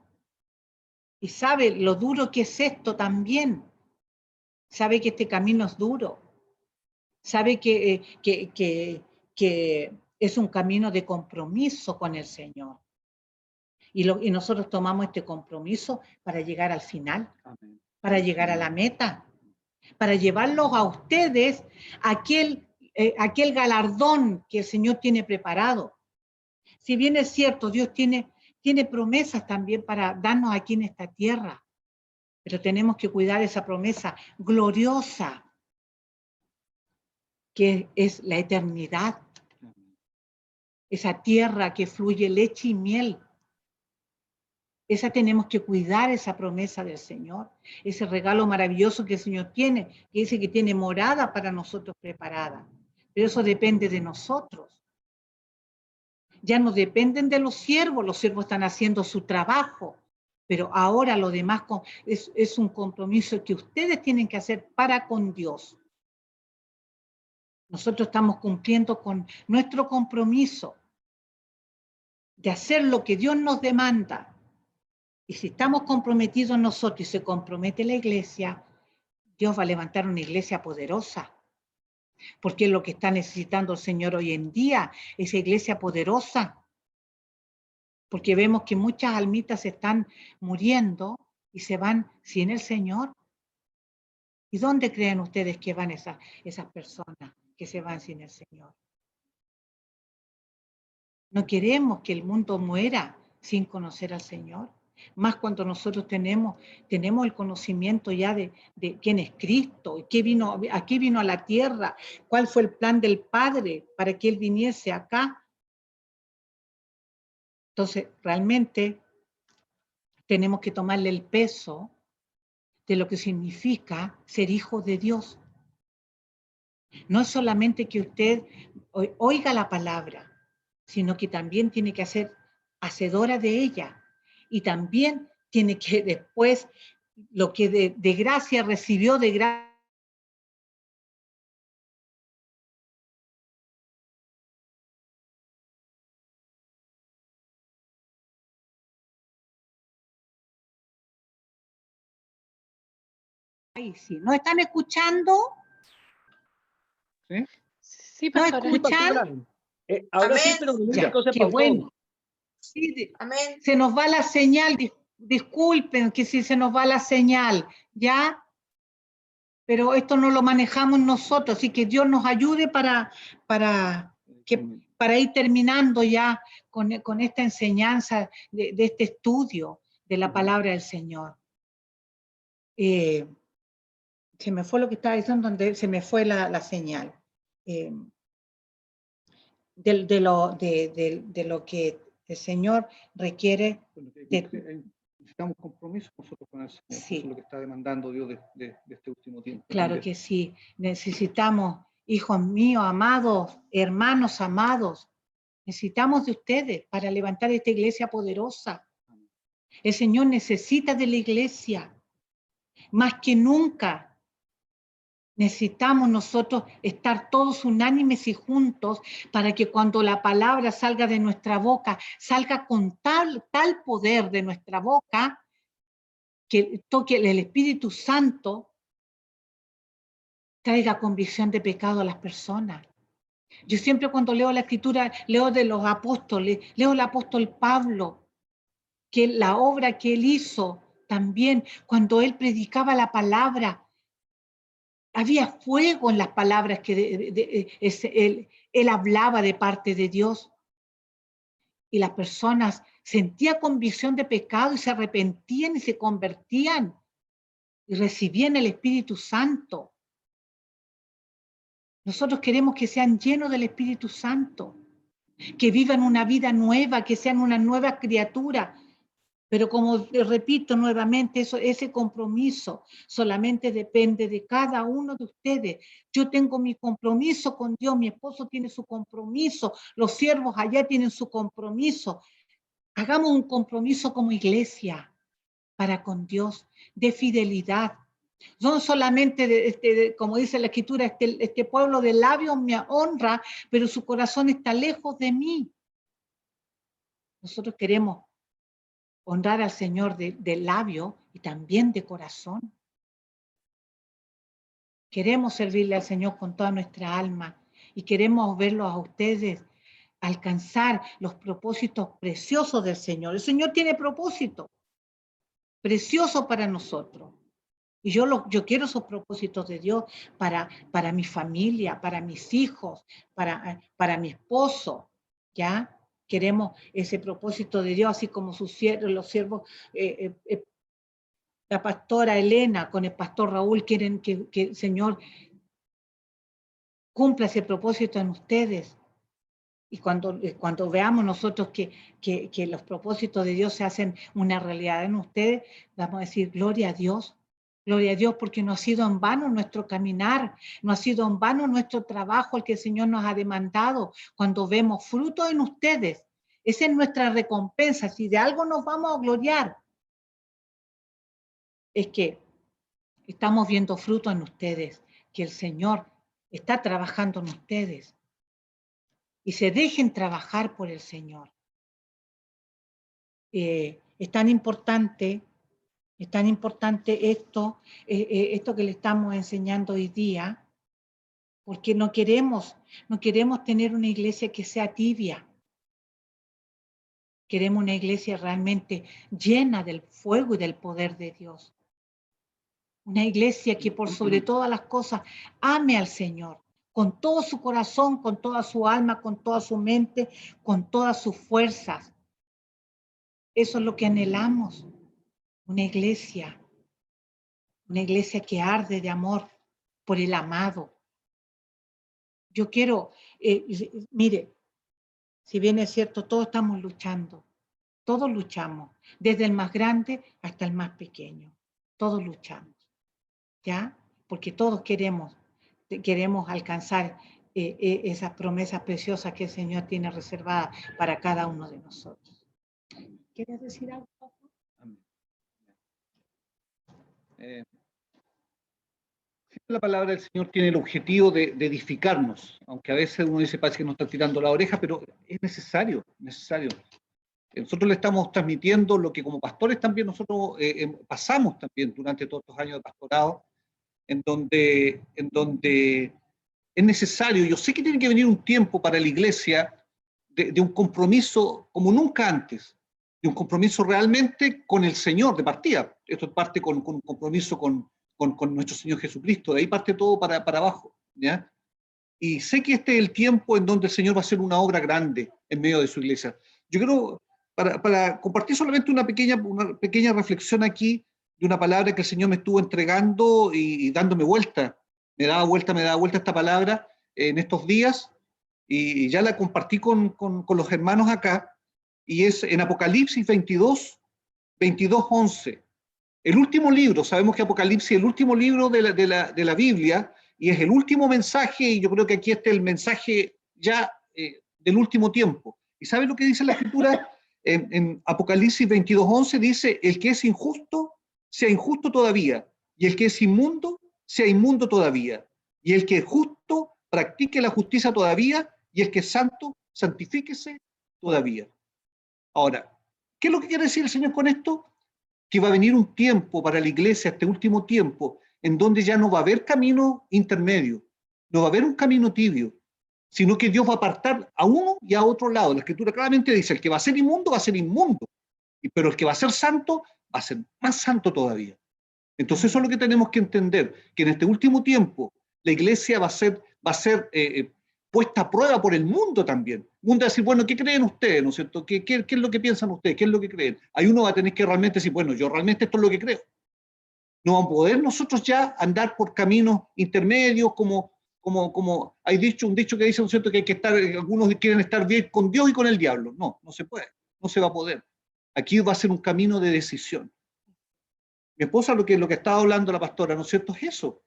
Speaker 1: Y sabe lo duro que es esto también. Sabe que este camino es duro. Sabe que es un camino de compromiso con el Señor. Y nosotros tomamos este compromiso para llegar al final,
Speaker 2: Amén.
Speaker 1: para llegar a la meta, para llevarlos a ustedes aquel galardón que el Señor tiene preparado. Si bien es cierto, Dios tiene promesas también para darnos aquí en esta tierra, pero tenemos que cuidar esa promesa gloriosa que es la eternidad, esa tierra que fluye leche y miel. Esa tenemos que cuidar, esa promesa del Señor, ese regalo maravilloso que el Señor tiene, que dice que tiene morada para nosotros preparada. Pero eso depende de nosotros. Ya no dependen de los siervos están haciendo su trabajo, pero ahora lo demás es un compromiso que ustedes tienen que hacer para con Dios. Nosotros estamos cumpliendo con nuestro compromiso de hacer lo que Dios nos demanda. Y si estamos comprometidos nosotros y se compromete la iglesia, Dios va a levantar una iglesia poderosa. Porque es lo que está necesitando el Señor hoy en día, esa iglesia poderosa. Porque vemos que muchas almitas están muriendo y se van sin el Señor. ¿Y dónde creen ustedes que van esas personas que se van sin el Señor? No queremos que el mundo muera sin conocer al Señor. Más cuando nosotros tenemos el conocimiento ya de quién es Cristo, a qué vino a la tierra, cuál fue el plan del Padre para que Él viniese acá. Entonces, realmente tenemos que tomarle el peso de lo que significa ser hijo de Dios. No es solamente que usted oiga la palabra, sino que también tiene que ser hacedora de ella. Y también tiene que después, lo que de gracia recibió, de gracia. Ay, sí. ¿No están escuchando?
Speaker 2: ¿Sí?
Speaker 3: Sí,
Speaker 1: ¿No
Speaker 3: pastora.
Speaker 1: escuchan?
Speaker 4: Ahora sí,
Speaker 5: Amén.
Speaker 4: pero el
Speaker 1: Ya,
Speaker 4: músico se
Speaker 1: qué
Speaker 4: pausó.
Speaker 1: bueno. Sí,
Speaker 5: Amén.
Speaker 1: se nos va la señal, disculpen que si se nos va la señal, ¿ya? Pero esto no lo manejamos nosotros, así que Dios nos ayude para ir terminando ya con esta enseñanza de este estudio de la palabra del Señor. Se me fue lo que estaba diciendo, donde se me fue la señal. De lo que el Señor requiere
Speaker 2: Necesitamos compromiso nosotros con el Señor.
Speaker 1: Sí.
Speaker 2: Eso es lo que está demandando Dios de este último tiempo.
Speaker 1: Claro
Speaker 2: también.
Speaker 1: que sí. Necesitamos, hijos míos, amados, hermanos amados, necesitamos de ustedes para levantar esta iglesia poderosa. El Señor necesita de la iglesia. Más que nunca necesitamos nosotros estar todos unánimes y juntos para que cuando la palabra salga de nuestra boca, salga con tal poder de nuestra boca que toque el Espíritu Santo, traiga convicción de pecado a las personas. Yo siempre cuando leo la Escritura, leo de los apóstoles, leo el apóstol Pablo, que la obra que él hizo también, cuando él predicaba la palabra, había fuego en las palabras que él hablaba de parte de Dios. Y las personas sentían convicción de pecado y se arrepentían y se convertían y recibían el Espíritu Santo. Nosotros queremos que sean llenos del Espíritu Santo, que vivan una vida nueva, que sean una nueva criatura. Pero como repito nuevamente, ese compromiso solamente depende de cada uno de ustedes. Yo tengo mi compromiso con Dios, mi esposo tiene su compromiso, los siervos allá tienen su compromiso. Hagamos un compromiso como iglesia para con Dios, de fidelidad. No solamente, como dice la Escritura, este pueblo de labios me honra, pero su corazón está lejos de mí. Nosotros queremos honrar al Señor de labio y también de corazón. Queremos servirle al Señor con toda nuestra alma y queremos verlos a ustedes alcanzar los propósitos preciosos del Señor. El Señor tiene propósito precioso para nosotros. Y yo quiero esos propósitos de Dios para mi familia, para mis hijos, para mi esposo, ¿ya? Queremos ese propósito de Dios, así como los siervos, la pastora Elena con el pastor Raúl quieren que el Señor cumpla ese propósito en ustedes. Y cuando veamos nosotros que los propósitos de Dios se hacen una realidad en ustedes, vamos a decir, gloria a Dios, porque no ha sido en vano nuestro caminar, no ha sido en vano nuestro trabajo el que el Señor nos ha demandado. Cuando vemos fruto en ustedes, esa es nuestra recompensa. Si de algo nos vamos a gloriar, es que estamos viendo fruto en ustedes, que el Señor está trabajando en ustedes. Y se dejen trabajar por el Señor. Es tan importante esto que le estamos enseñando hoy día, porque no queremos tener una iglesia que sea tibia. Queremos una iglesia realmente llena del fuego y del poder de Dios. Una iglesia que por sobre todas las cosas ame al Señor, con todo su corazón, con toda su alma, con toda su mente, con todas sus fuerzas. Eso es lo que anhelamos, una iglesia que arde de amor por el amado. Yo quiero, mire, si bien es cierto, todos estamos luchando, todos luchamos, desde el más grande hasta el más pequeño, todos luchamos, ¿ya? Porque todos queremos alcanzar esas promesas preciosas que el Señor tiene reservadas para cada uno de nosotros. ¿Quieres decir algo, papá?
Speaker 2: La palabra del Señor tiene el objetivo de edificarnos, aunque a veces uno dice parece que nos están tirando la oreja, pero es necesario. Nosotros le estamos transmitiendo lo que como pastores también nosotros pasamos también durante todos estos años de pastorado, en donde es necesario. Yo sé que tiene que venir un tiempo para la iglesia de un compromiso como nunca antes, de un compromiso realmente con el Señor de partida. Esto parte con un compromiso con nuestro Señor Jesucristo, de ahí parte todo para abajo, ¿ya? Y sé que este es el tiempo en donde el Señor va a hacer una obra grande en medio de su iglesia. Yo quiero, para compartir solamente una pequeña reflexión aquí, de una palabra que el Señor me estuvo entregando y dándome vuelta. Me daba vuelta esta palabra en estos días, y ya la compartí con los hermanos acá, y es en Apocalipsis 22, 22:11. El último libro, sabemos que Apocalipsis es el último libro de la Biblia, y es el último mensaje, y yo creo que aquí está el mensaje ya del último tiempo. ¿Y sabe lo que dice la Escritura? En Apocalipsis 22:11 dice, el que es injusto, sea injusto todavía, y el que es inmundo, sea inmundo todavía, y el que es justo, practique la justicia todavía, y el que es santo, santifíquese todavía. Ahora, ¿qué es lo que quiere decir el Señor con esto? Que va a venir un tiempo para la iglesia, este último tiempo, en donde ya no va a haber camino intermedio, no va a haber un camino tibio, sino que Dios va a apartar a uno y a otro lado. La Escritura claramente dice, el que va a ser inmundo, pero el que va a ser santo, va a ser más santo todavía. Entonces eso es lo que tenemos que entender, que en este último tiempo la iglesia va a ser puesta a prueba por el mundo también. El mundo va a decir, bueno, ¿qué creen ustedes? ¿No es cierto? ¿Qué es lo que piensan ustedes? ¿Qué es lo que creen? Ahí uno va a tener que realmente decir, bueno, yo realmente esto es lo que creo. No vamos a poder nosotros ya andar por caminos intermedios, como hay un dicho que dice, ¿no es cierto?, que hay que estar, algunos quieren estar bien con Dios y con el diablo. No, no se puede, no se va a poder. Aquí va a ser un camino de decisión. Mi esposa, lo que estaba hablando la pastora, ¿no es cierto?, es eso,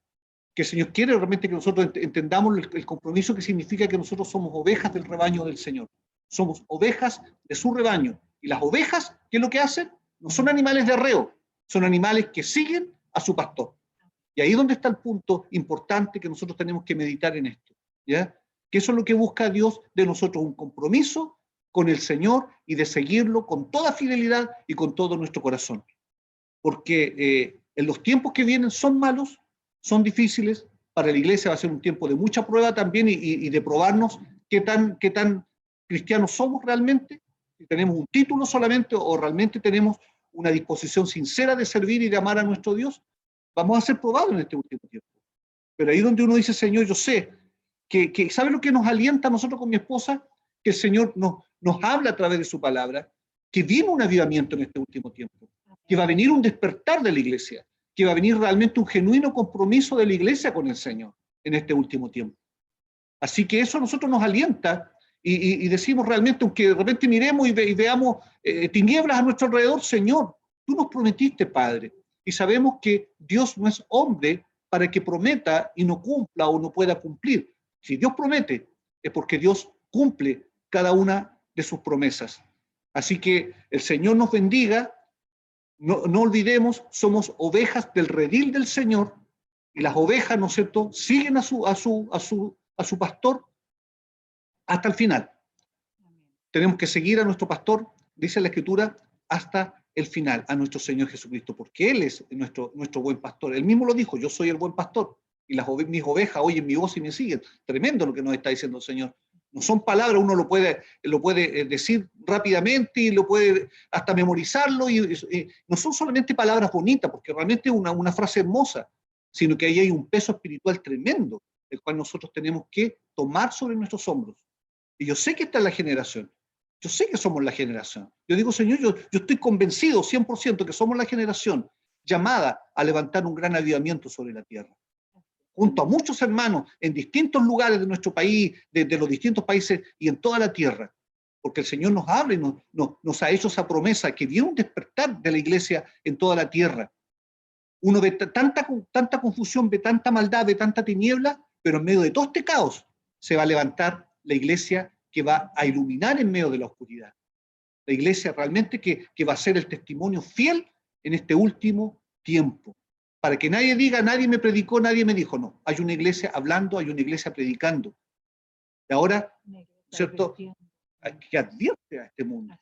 Speaker 2: que el Señor quiere realmente que nosotros entendamos el compromiso que significa que nosotros somos ovejas del rebaño del Señor. Somos ovejas de su rebaño. Y las ovejas, ¿qué es lo que hacen? No son animales de arreo, son animales que siguen a su pastor. Y ahí es donde está el punto importante que nosotros tenemos que meditar en esto, ¿ya? Que eso es lo que busca Dios de nosotros, un compromiso con el Señor y de seguirlo con toda fidelidad y con todo nuestro corazón. Porque en los tiempos que vienen son malos, son difíciles, para la iglesia va a ser un tiempo de mucha prueba también y de probarnos qué tan cristianos somos realmente, si tenemos un título solamente o realmente tenemos una disposición sincera de servir y de amar a nuestro Dios. Vamos a ser probados en este último tiempo. Pero ahí donde uno dice, Señor, yo sé que ¿sabe lo que nos alienta a nosotros con mi esposa? Que el Señor nos habla a través de su palabra, que viene un avivamiento en este último tiempo, que va a venir un despertar de la iglesia, que va a venir realmente un genuino compromiso de la iglesia con el Señor en este último tiempo. Así que eso a nosotros nos alienta y decimos realmente, aunque de repente miremos y veamos tinieblas a nuestro alrededor, Señor, tú nos prometiste, Padre, y sabemos que Dios no es hombre para que prometa y no cumpla o no pueda cumplir. Si Dios promete, es porque Dios cumple cada una de sus promesas. Así que el Señor nos bendiga. No olvidemos, somos ovejas del redil del Señor, y las ovejas, ¿no es cierto?, siguen a su pastor hasta el final. Tenemos que seguir a nuestro pastor, dice la Escritura, hasta el final, a nuestro Señor Jesucristo, porque Él es nuestro buen pastor. Él mismo lo dijo, yo soy el buen pastor, y mis ovejas oyen mi voz y me siguen. Tremendo lo que nos está diciendo el Señor. No son palabras, uno lo puede decir rápidamente y lo puede hasta memorizarlo, y no son solamente palabras bonitas, porque realmente es una frase hermosa, sino que ahí hay un peso espiritual tremendo, el cual nosotros tenemos que tomar sobre nuestros hombros. Y yo sé que esta es la generación, yo sé que somos la generación. Yo digo, Señor, yo estoy convencido 100% que somos la generación llamada a levantar un gran avivamiento sobre la tierra, junto a muchos hermanos en distintos lugares de nuestro país, de los distintos países y en toda la tierra, porque el Señor nos habla y nos ha hecho esa promesa que viene un despertar de la iglesia en toda la tierra. Uno ve tanta confusión, ve tanta maldad, ve tanta tiniebla, pero en medio de todo este caos se va a levantar la iglesia que va a iluminar en medio de la oscuridad. La iglesia realmente que va a ser el testimonio fiel en este último tiempo. Para que nadie diga, nadie me predicó, nadie me dijo, no. Hay una iglesia hablando, hay una iglesia predicando. Y ahora, ¿cierto?, que advierte a este mundo.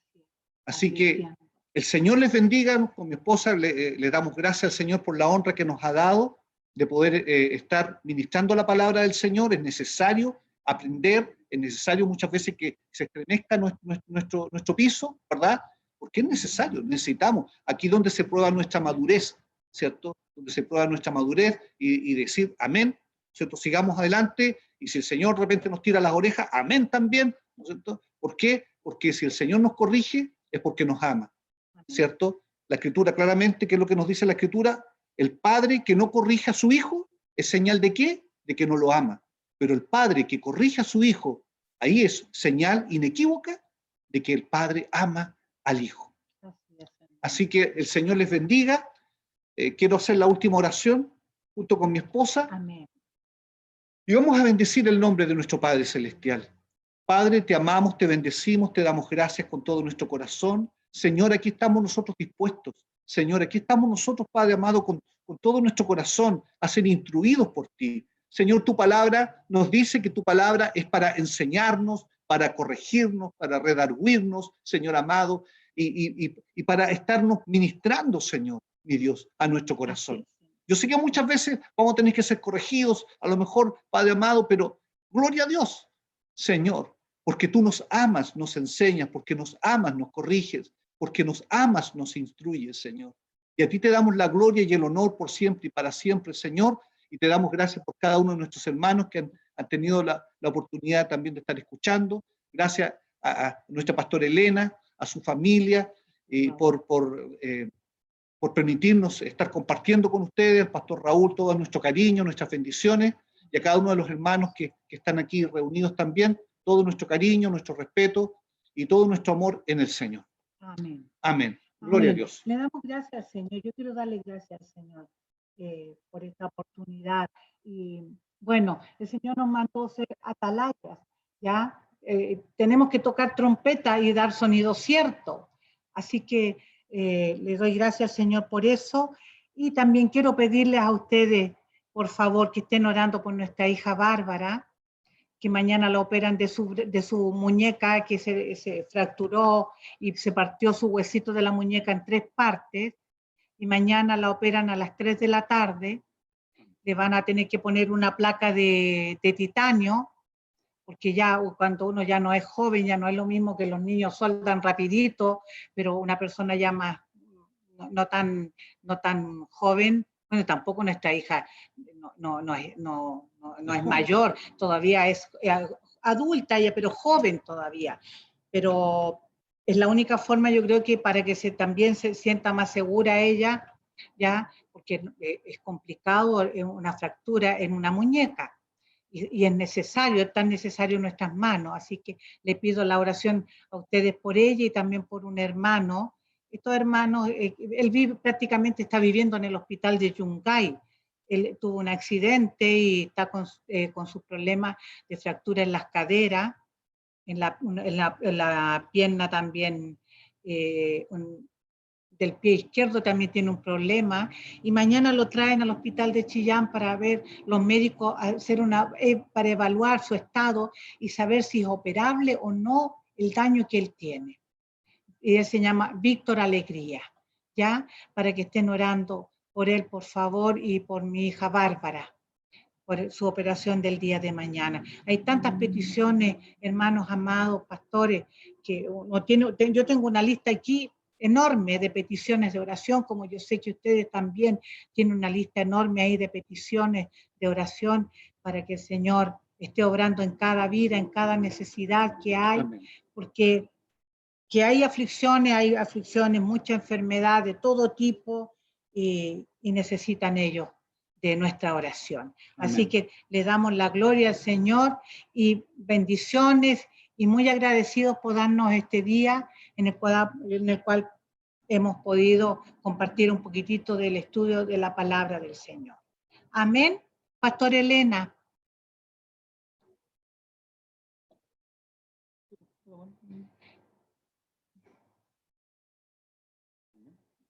Speaker 2: Así que el Señor les bendiga. Con mi esposa le damos gracias al Señor por la honra que nos ha dado de poder estar ministrando la palabra del Señor. Es necesario aprender, es necesario muchas veces que se estremezca nuestro piso, ¿verdad? Porque es necesario, necesitamos. Aquí donde se prueba nuestra madurez, ¿cierto? Donde se prueba nuestra madurez y decir amén, ¿cierto? Sigamos adelante, y si el Señor de repente nos tira las orejas, amén también, ¿no es cierto? ¿Por qué? Porque si el Señor nos corrige, es porque nos ama, ¿cierto? La Escritura claramente, ¿qué es lo que nos dice la Escritura? El padre que no corrige a su hijo, ¿es señal de qué? De que no lo ama. Pero el padre que corrige a su hijo, ahí es señal inequívoca de que el padre ama al hijo. Así que el Señor les bendiga. Quiero hacer la última oración junto con mi esposa.
Speaker 1: Amén.
Speaker 2: Y vamos a bendecir el nombre de nuestro Padre Celestial. Padre, te amamos, te bendecimos, te damos gracias con todo nuestro corazón. Señor, aquí estamos nosotros dispuestos. Señor, aquí estamos nosotros, Padre amado, con todo nuestro corazón a ser instruidos por ti. Señor, tu palabra nos dice que tu palabra es para enseñarnos, para corregirnos, para redarguirnos, Señor amado, y para estarnos ministrando, Señor, mi Dios, a nuestro corazón. Yo sé que muchas veces vamos a tener que ser corregidos, a lo mejor, Padre amado, pero gloria a Dios, Señor, porque tú nos amas, nos enseñas, porque nos amas, nos corriges, porque nos amas, nos instruyes, Señor. Y a ti te damos la gloria y el honor por siempre y para siempre, Señor, y te damos gracias por cada uno de nuestros hermanos que han tenido la oportunidad también de estar escuchando. Gracias a nuestra pastora Elena, a su familia, por permitirnos estar compartiendo con ustedes, al pastor Raúl, todo nuestro cariño, nuestras bendiciones, y a cada uno de los hermanos que están aquí reunidos también, todo nuestro cariño, nuestro respeto y todo nuestro amor en el Señor.
Speaker 1: Amén.
Speaker 2: Amén. Gloria a Dios.
Speaker 1: Le damos gracias al Señor. Yo quiero darle gracias al Señor por esta oportunidad. Y bueno, el Señor nos mandó ser atalayas, ¿ya? Tenemos que tocar trompeta y dar sonido cierto. Así que le doy gracias al Señor por eso. Y también quiero pedirles a ustedes, por favor, que estén orando por nuestra hija Bárbara, que mañana la operan de su muñeca, que se fracturó y se partió su huesito de la muñeca en 3 partes, y mañana la operan a las 3 de la tarde, le van a tener que poner una placa de titanio, porque ya cuando uno ya no es joven, ya no es lo mismo que los niños soldan rapidito, pero una persona ya más, no tan joven, bueno, tampoco nuestra hija no es mayor, todavía es adulta, pero joven todavía. Pero es la única forma, yo creo, que para que también se sienta más segura ella, ¿ya? Porque es complicado una fractura en una muñeca. Y es tan necesario en nuestras manos. Así que le pido la oración a ustedes por ella y también por un hermano. Estos hermanos, él prácticamente está viviendo en el hospital de Yungay. Él tuvo un accidente y está con sus problemas de fractura en las caderas, en la pierna también, del pie izquierdo también tiene un problema, y mañana lo traen al hospital de Chillán para ver los médicos, para evaluar su estado y saber si es operable o no el daño que él tiene. Y él se llama Víctor Alegría, ¿ya? Para que estén orando por él, por favor, y por mi hija Bárbara, por su operación del día de mañana. Hay tantas peticiones, hermanos amados, pastores, que yo tengo una lista aquí enorme de peticiones de oración, como yo sé que ustedes también tienen una lista enorme ahí de peticiones de oración para que el Señor esté obrando en cada vida, en cada necesidad que hay. Amén. Porque que hay aflicciones, mucha enfermedad de todo tipo, y necesitan ellos de nuestra oración. Amén. Así que le damos la gloria al Señor y bendiciones, y muy agradecidos por darnos este día en el cual hemos podido compartir un poquitito del estudio de la palabra del Señor. Amén. Pastor Elena.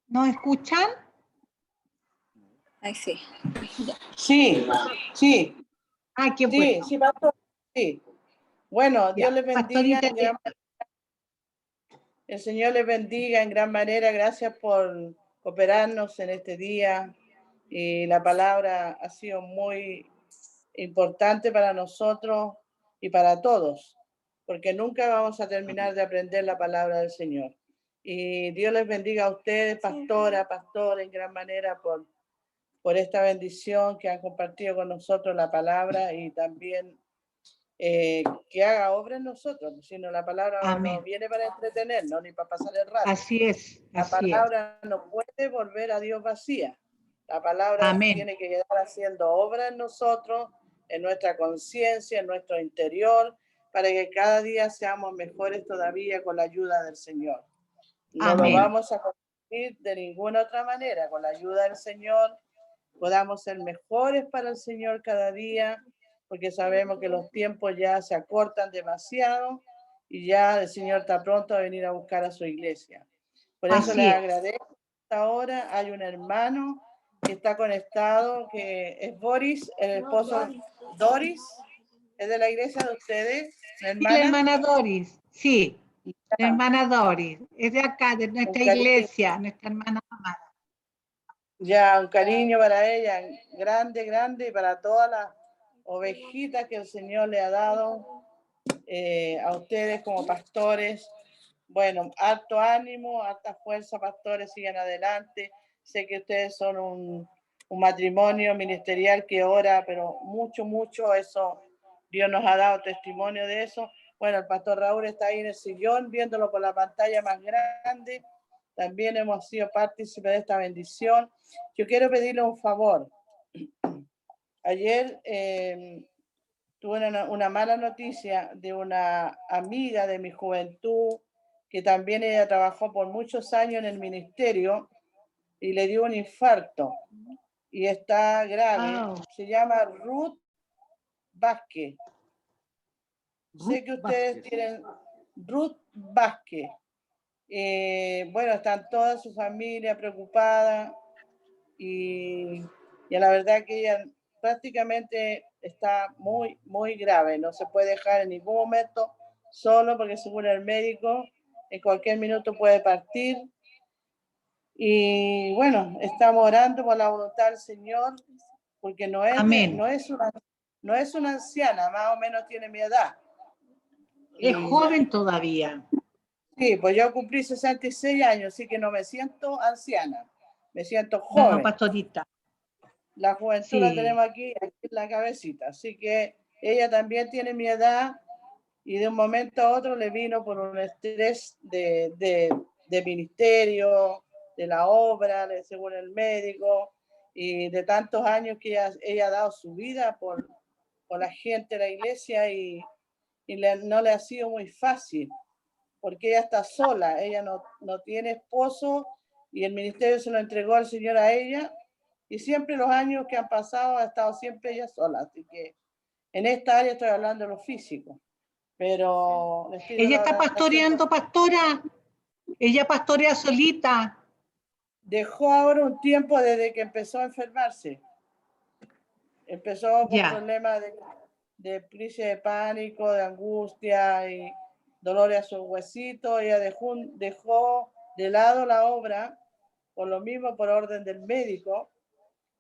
Speaker 1: ¿Nos escuchan?
Speaker 3: Ay, sí.
Speaker 4: Sí, sí.
Speaker 1: Ah, qué
Speaker 4: sí,
Speaker 1: bueno.
Speaker 4: Sí, pastor. Sí. Bueno, Dios
Speaker 1: Ya,
Speaker 4: les bendiga.
Speaker 1: pastorita,
Speaker 4: El Señor les bendiga en gran manera. Gracias por cooperarnos en este día. Y la palabra ha sido muy importante para nosotros y para todos, porque nunca vamos a terminar de aprender la palabra del Señor. Y Dios les bendiga a ustedes, pastora, pastor, en gran manera por esta bendición que han compartido con nosotros la palabra, y también que haga obra en nosotros, sino la palabra
Speaker 1: amén.
Speaker 4: No viene para entretenernos ni para pasar el rato.
Speaker 1: Así es.
Speaker 4: La palabra no puede volver a Dios vacía. La palabra
Speaker 1: amén.
Speaker 4: Tiene que quedar haciendo obra en nosotros, en nuestra conciencia, en nuestro interior, para que cada día seamos mejores todavía con la ayuda del Señor. No amén. Lo vamos a conseguir ir de ninguna otra manera. Con la ayuda del Señor podamos ser mejores para el Señor cada día, porque sabemos que los tiempos ya se acortan demasiado y ya el Señor está pronto a venir a buscar a su iglesia. Por eso
Speaker 1: Así
Speaker 4: les
Speaker 1: es.
Speaker 4: agradezco. Ahora hay un hermano que está conectado, que es Boris, el esposo Doris, es de la iglesia de ustedes, la
Speaker 1: Sí, la
Speaker 4: hermana.
Speaker 1: hermana Doris, sí, la hermana Doris, es de acá, de nuestra iglesia, nuestra hermana amada.
Speaker 4: Ya, un cariño para ella, grande, grande, y para todas las ovejitas que el Señor le ha dado a ustedes como pastores. Bueno, harto ánimo, harta fuerza, pastores, sigan adelante. Sé que ustedes son un matrimonio ministerial que ora, pero mucho, mucho, eso, Dios nos ha dado testimonio de eso. Bueno, el pastor Raúl está ahí en el sillón, viéndolo por la pantalla más grande. También hemos sido partícipes de esta bendición. Yo quiero pedirle un favor. Ayer tuve una mala noticia de una amiga de mi juventud, que también ella trabajó por muchos años en el ministerio y le dio un infarto y está grave.
Speaker 1: Wow.
Speaker 4: Se llama Ruth Vázquez. Sé que ustedes tienen Ruth Vázquez. Bueno, están toda su familia preocupada y la verdad que ella prácticamente está muy, muy grave. No se puede dejar en ningún momento solo porque según el médico en cualquier minuto puede partir. Y bueno, estamos orando por la voluntad del Señor porque no es una anciana, más o menos tiene mi edad.
Speaker 1: Es joven todavía.
Speaker 4: Sí, pues yo cumplí 66 años, así que no me siento anciana, me siento joven.
Speaker 1: No, pastorita.
Speaker 4: La juventud la tenemos aquí en la cabecita, así que ella también tiene mi edad y de un momento a otro le vino por un estrés de ministerio, de la obra, según el médico, y de tantos años que ella ha dado su vida por la gente de la iglesia y no le ha sido muy fácil, porque ella está sola, ella no tiene esposo y el ministerio se lo entregó al Señor a ella y siempre los años que han pasado ha estado siempre ella sola, así que en esta área estoy hablando de lo físico, pero
Speaker 1: ella está pastoreando, pastora, ella pastorea solita.
Speaker 4: Dejó ahora un tiempo desde que empezó a enfermarse, empezó con problemas de crisis de pánico, de angustia y dolores a sus huesitos. Ella dejó de lado la obra, por lo mismo por orden del médico,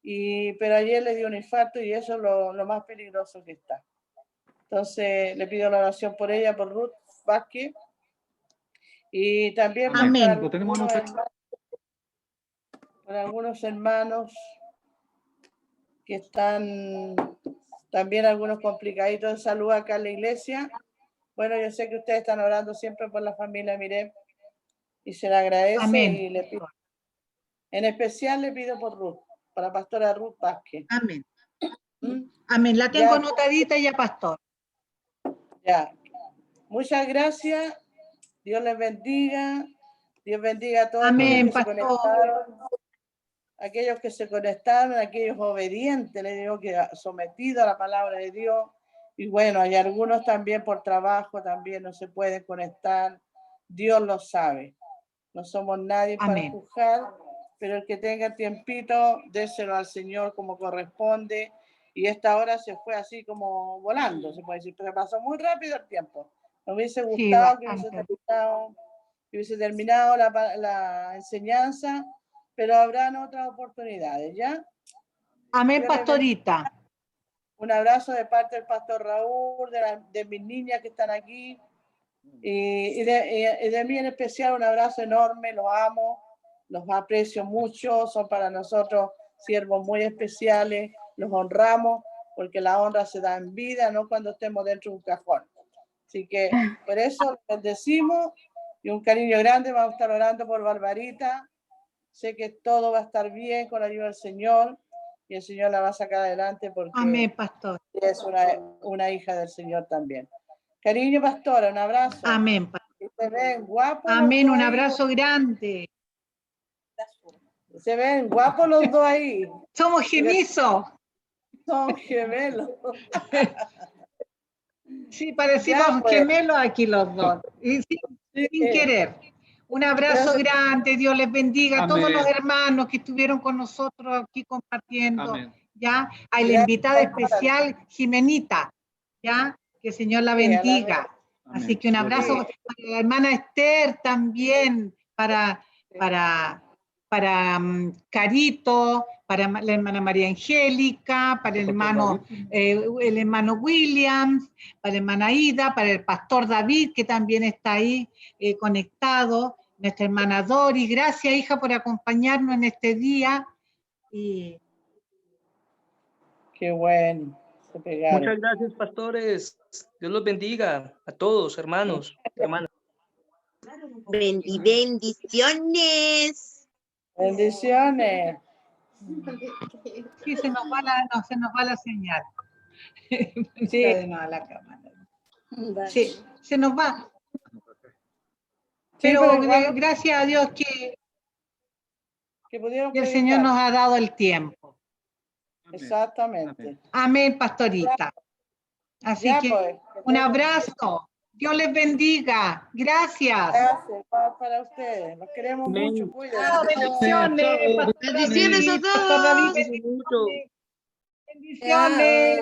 Speaker 4: pero ayer le dio un infarto y eso es lo más peligroso que está. Entonces le pido la oración por ella, por Ruth Vázquez, y también por algunos hermanos que están también algunos complicaditos de salud acá en la iglesia. Bueno, yo sé que ustedes están orando siempre por la familia Mirem y se le agradece.
Speaker 1: Amén.
Speaker 4: Y le pido, en especial le pido por Ruth, para la pastora Ruth Vázquez.
Speaker 1: Amén. Amén, la tengo anotadita ya, pastor.
Speaker 4: Ya. Muchas gracias. Dios les bendiga. Dios bendiga a todos.
Speaker 1: Amén,
Speaker 4: aquellos que se conectaron. Aquellos que se conectaron, aquellos obedientes, les digo que sometidos a la palabra de Dios. Y bueno, hay algunos también por trabajo, también no se pueden conectar. Dios lo sabe. No somos nadie para juzgar, pero el que tenga tiempito, déselo al Señor como corresponde. Y esta hora se fue así como volando, se puede decir, pero pasó muy rápido el tiempo. Me hubiese gustado que hubiese terminado la enseñanza, pero habrán otras oportunidades, ¿ya?
Speaker 1: Amén, pastorita.
Speaker 4: Un abrazo de parte del pastor Raúl, de mis niñas que están aquí, y de mí en especial un abrazo enorme, los amo, los aprecio mucho, son para nosotros siervos muy especiales, los honramos, porque la honra se da en vida, no cuando estemos dentro de un cajón. Así que por eso les bendecimos y un cariño grande. Vamos a estar orando por Barbarita. Sé que todo va a estar bien con la ayuda del Señor y el Señor la va a sacar adelante porque
Speaker 1: amén, pastor.
Speaker 4: Es una hija del Señor también. Cariño, pastora, un abrazo.
Speaker 1: Amén.
Speaker 4: Que te ven guapo.
Speaker 1: Amén, un abrazo grande.
Speaker 4: Se ven guapos los dos ahí.
Speaker 1: Somos gemizos.
Speaker 4: Son gemelos.
Speaker 1: Sí, parecimos
Speaker 4: Ya, pues.
Speaker 1: gemelos aquí los dos. Y sin querer. Un abrazo
Speaker 4: Gracias.
Speaker 1: grande, Dios les bendiga a todos
Speaker 2: Amén.
Speaker 1: los hermanos que estuvieron con nosotros aquí compartiendo.
Speaker 2: Amén.
Speaker 1: Ya, a la
Speaker 4: Gracias,
Speaker 1: invitada
Speaker 4: hermana.
Speaker 1: especial, Jimenita, ya, que el Señor la
Speaker 4: Sí, a la
Speaker 1: bendiga.
Speaker 2: Amén.
Speaker 1: Así que un abrazo
Speaker 4: Sí.
Speaker 1: para la hermana Esther también, para Carito, para la hermana María Angélica, para el hermano William, para la hermana Ida, para el pastor David, que también está ahí conectado, nuestra hermana Dori. Gracias, hija, por acompañarnos en este día. Y
Speaker 4: Qué bueno. Se pegaron.
Speaker 3: Muchas gracias, pastores. Dios los bendiga a todos, hermanos, hermanas.
Speaker 5: Bendiciones.
Speaker 4: Bendiciones.
Speaker 1: sí, se nos va la señal.
Speaker 4: Sí.
Speaker 1: A la cámara. Sí, se nos va.
Speaker 4: Sí,
Speaker 1: Pero
Speaker 4: igual
Speaker 1: gracias a Dios que
Speaker 4: pudieron
Speaker 1: el
Speaker 4: predicar.
Speaker 1: Señor nos ha dado el tiempo.
Speaker 4: Exactamente.
Speaker 1: Amén, pastorita. Así
Speaker 4: Ya,
Speaker 1: que
Speaker 4: pues.
Speaker 1: un abrazo. Dios les bendiga. Gracias.
Speaker 4: Gracias para ustedes. Los queremos mucho. Cuídense.
Speaker 1: Bendiciones. Pastor
Speaker 5: Bendiciones
Speaker 1: David,
Speaker 5: a
Speaker 1: Pastor David,
Speaker 5: todos.
Speaker 1: bendiciones. Bendiciones.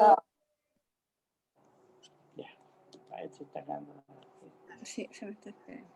Speaker 4: Ahí se está acabando.
Speaker 5: Sí, se me está esperando.